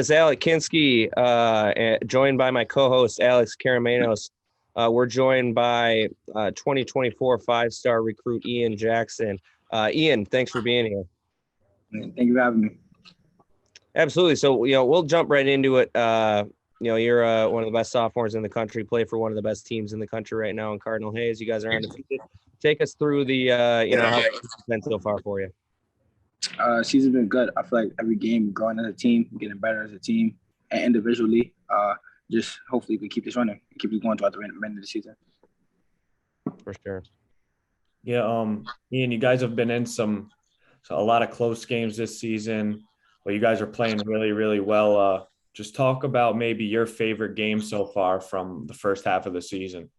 It's Alec Kinsky, joined by my co-host Alex Karamenos. We're joined by 2024 five-star recruit Ian Jackson. Ian, thanks for being here. Thank you for having me. Absolutely. So, we'll jump right into it. You're one of the best sophomores in the country, play for one of the best teams in the country right now in Cardinal Hayes. You guys are undefeated. Take us through the, how it's been so far for you. Season's been good. I feel like every game, growing as a team, getting better as a team, and individually. Just hopefully we keep this running, keep it going throughout the end of the season. For sure. Yeah, Ian, you guys have been in a lot of close games this season, but you guys are playing really, really well. Just talk about maybe your favorite game so far from the first half of the season.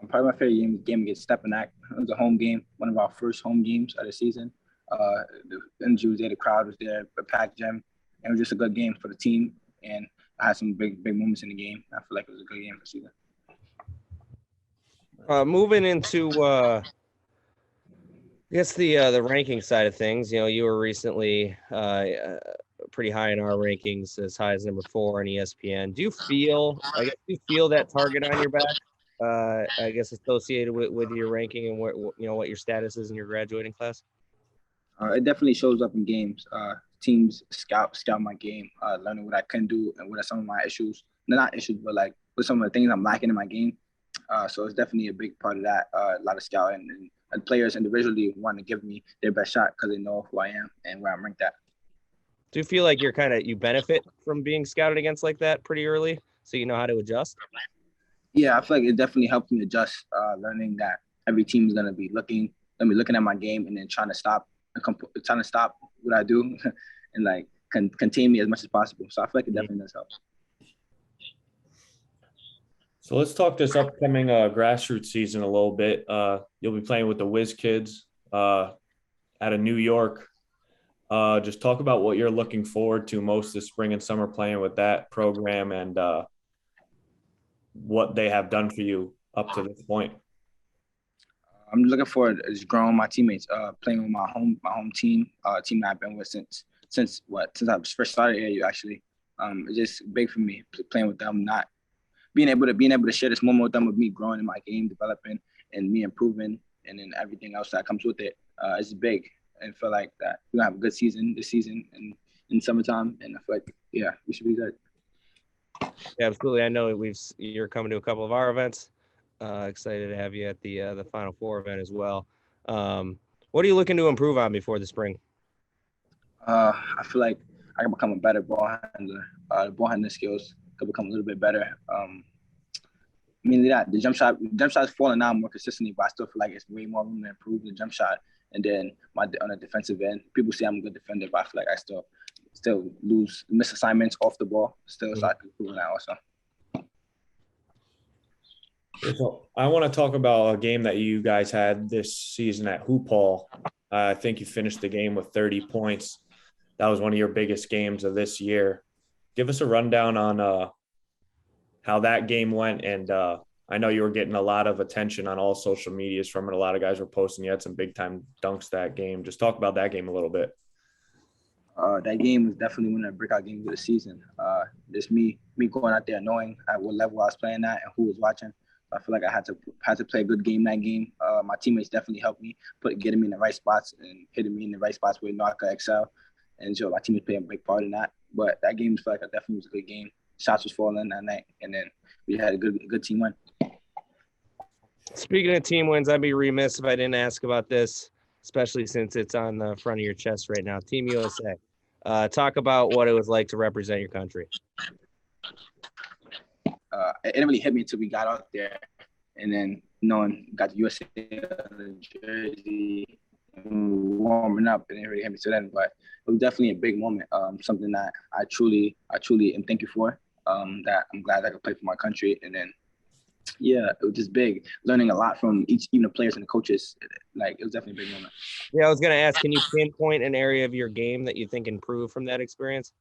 Probably my favorite game against Stepanak. It was a home game, one of our first home games of the season. The energy was there, the crowd was there, the packed gym, and it was just a good game for the team. And I had some big moments in the game. I feel like it was a good game for the season. Moving into, the ranking side of things. You were recently pretty high in our rankings, as high as number 4 on ESPN. Do you feel that target on your back? Associated with your ranking and what your status is in your graduating class? It definitely shows up in games. Teams scout my game, learning what I can do and what are some of my issues. Not issues, but like what some of the things I'm lacking in my game. So it's definitely a big part of that. A lot of scouting and players individually want to give me their best shot because they know who I am and where I'm ranked at. Do you feel like you benefit from being scouted against like that pretty early, so you know how to adjust? Yeah, I feel like it definitely helped me adjust. Learning that every team is gonna be looking at my game and then trying to stop what I do and like contain me as much as possible. So I feel like it definitely does help. So let's talk this upcoming grassroots season a little bit. You'll be playing with the Whiz Kids out of New York. Just talk about what you're looking forward to most this spring and summer playing with that program and what they have done for you up to this point. I'm looking forward to just growing my teammates, playing with my home team, team that I've been with since I first started AAU actually. It's just big for me playing with them, not being able to share this moment with them, with me growing in my game, developing, and me improving, and then everything else that comes with it. It's big, and I feel like that we're gonna have a good season this season and in summertime, and I feel like we should be good. Yeah, absolutely. I know you're coming to a couple of our events. Excited to have you at the Final Four event as well. What are you looking to improve on before the spring? I feel like I can become a better ball handler. The ball handling skills could become a little bit better. Mainly that the jump shot is falling out more consistently, but I still feel like it's way more room to improve the jump shot. And then on the defensive end, people say I'm a good defender, but I feel like I still miss assignments off the ball. So I can improve that also. So I want to talk about a game that you guys had this season at Hoop Hall. I think you finished the game with 30 points. That was one of your biggest games of this year. Give us a rundown on how that game went. And I know you were getting a lot of attention on all social medias from it. A lot of guys were posting. You had some big-time dunks that game. Just talk about that game a little bit. That game was definitely one of the breakout games of the season. Just me going out there knowing at what level I was playing at and who was watching. I feel like I had to play a good game that game. My teammates definitely helped me, getting me in the right spots and hitting me in the right spots where I could excel. And so my teammates played a big part in that. But that game felt like it definitely was a good game. Shots was falling that night, and then we had a good team win. Speaking of team wins, I'd be remiss if I didn't ask about this, especially since it's on the front of your chest right now. Team USA. Talk about what it was like to represent your country. It didn't really hit me until we got out there, and then got the USA jersey and warming up, and it really hit me to then. But it was definitely a big moment. Something that I truly am thankful for. That I'm glad I could play for my country, and then it was just big. Learning a lot from even the players and the coaches. Like, it was definitely a big moment. Yeah, I was gonna ask, can you pinpoint an area of your game that you think improved from that experience?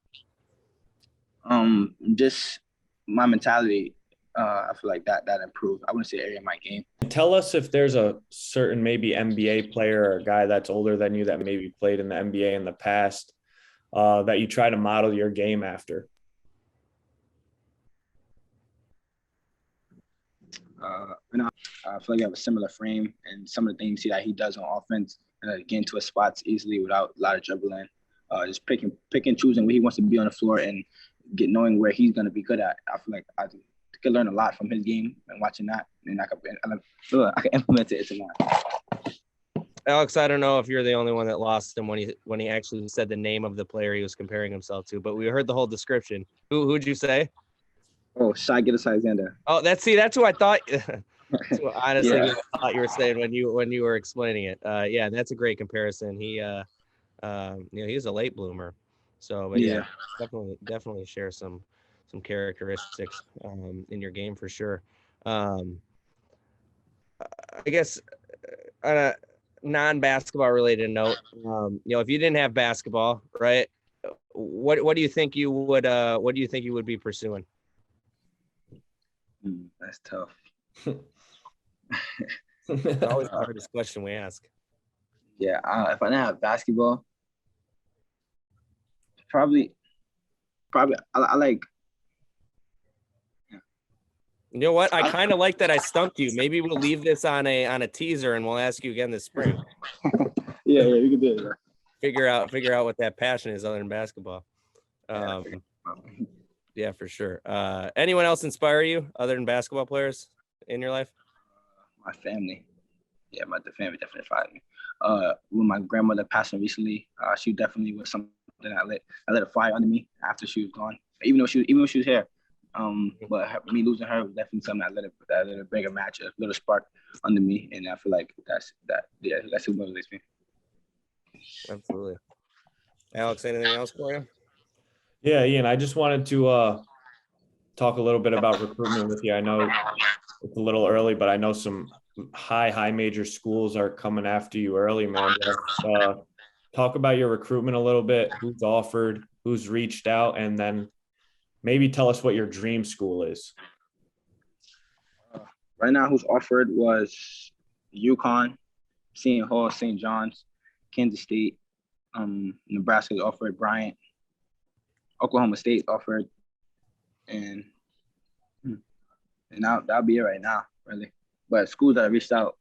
Just my mentality. I feel like that improved. I wouldn't say area of my game. Tell us if there's a certain maybe NBA player or a guy that's older than you that maybe played in the NBA in the past that you try to model your game after? I feel like I have a similar frame and some of the things that he does on offense, get into his spots easily without a lot of dribbling. Just picking, choosing where he wants to be on the floor and knowing where he's going to be good at. I feel like I could learn a lot from his game and watching that, and I can implement it into mine. Alex, I don't know if you're the only one that lost him when he actually said the name of the player he was comparing himself to, but we heard the whole description. Who'd you say? Oh, Shai Gilgeous-Alexander. Oh, that's who I thought. Honestly, yeah. I thought you were saying when you were explaining it. Yeah, that's a great comparison. He, he's a late bloomer. So, but yeah, definitely share some characteristics in your game for sure. I guess on a non-basketball related note, if you didn't have basketball, right? What do you think you would be pursuing? That's tough. It's always the hardest question we ask. Yeah, if I didn't have basketball, probably I like. You know what? I kind of like that I stumped you. Maybe we'll leave this on a teaser and we'll ask you again this spring. Yeah, you can do it. Yeah. Figure out what that passion is other than basketball. Yeah, for sure. Anyone else inspire you other than basketball players in your life? My family. Yeah, the family definitely inspired me. When my grandmother passed on recently, she definitely was something I lit a fire under me after she was gone. Even when she was here. But me losing her was definitely something that lit a bigger match, a little spark under me, and I feel like that's who motivates me. Absolutely. Alex, anything else for you? Yeah, Ian, I just wanted to talk a little bit about recruitment with you. I know it's a little early, but I know some high major schools are coming after you early, man. Talk about your recruitment a little bit, who's offered, who's reached out, and then maybe tell us what your dream school is. Right now, who's offered was UConn, Seton Hall, St. John's, Kansas State, Nebraska offered, Bryant, Oklahoma State offered, and that'll be it right now, really. But schools that reached out,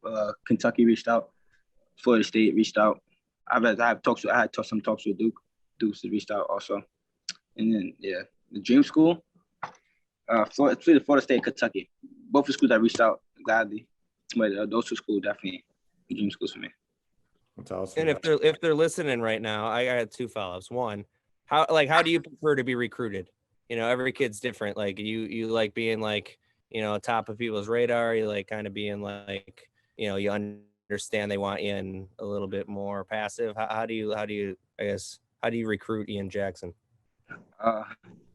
Kentucky reached out, Florida State reached out. I had some talks with Duke. Duke's reached out also, and then the dream school, Florida State, Kentucky. Both the schools that reached out gladly, but those two schools definitely dream schools for me. That's awesome. And if they're listening right now, I had two follow-ups. One, how do you prefer to be recruited? Every kid's different. Like you like being like, top of people's radar. You like kind of being like, you understand they want you in a little bit more passive. How do you recruit Ian Jackson?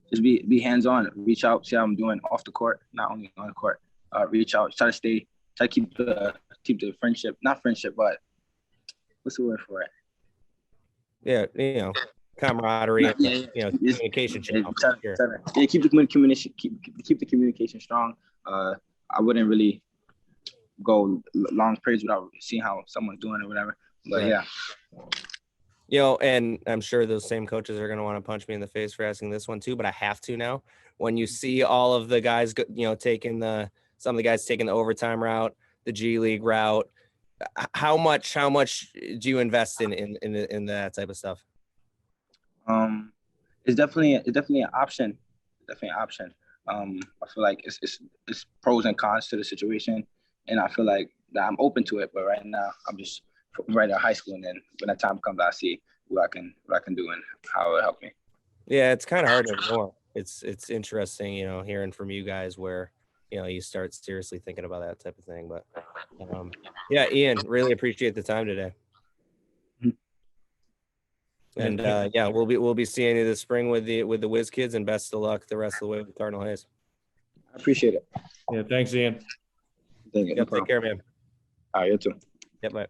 Just be hands-on, reach out, see how I'm doing off the court, not only on the court. Reach out, try to keep the friendship, not friendship, but what's the word for it? Yeah, camaraderie, communication channel. Keep the communication strong. I wouldn't really go long periods without seeing how someone's doing or whatever. But right. Yeah. And I'm sure those same coaches are going to want to punch me in the face for asking this one too, but I have to now. When you see all of the guys, taking some of the guys taking the overtime route, the G League route, how much do you invest in that type of stuff? It's definitely an option. Definitely an option. I feel like it's pros and cons to the situation, and I feel like that I'm open to it. But right now, I'm just right out of high school, and then when that time comes, I see what I can do and how it will help me. Yeah, it's kind of hard to ignore. It's interesting, hearing from you guys where you start seriously thinking about that type of thing. But yeah, Ian, really appreciate the time today. And we'll be seeing you this spring with the Whiz Kids, and best of luck the rest of the way with Cardinal Hayes. I appreciate it. Yeah, thanks, Ian. Thank you. Yep, take care, man. All right, you too. Yep, bye.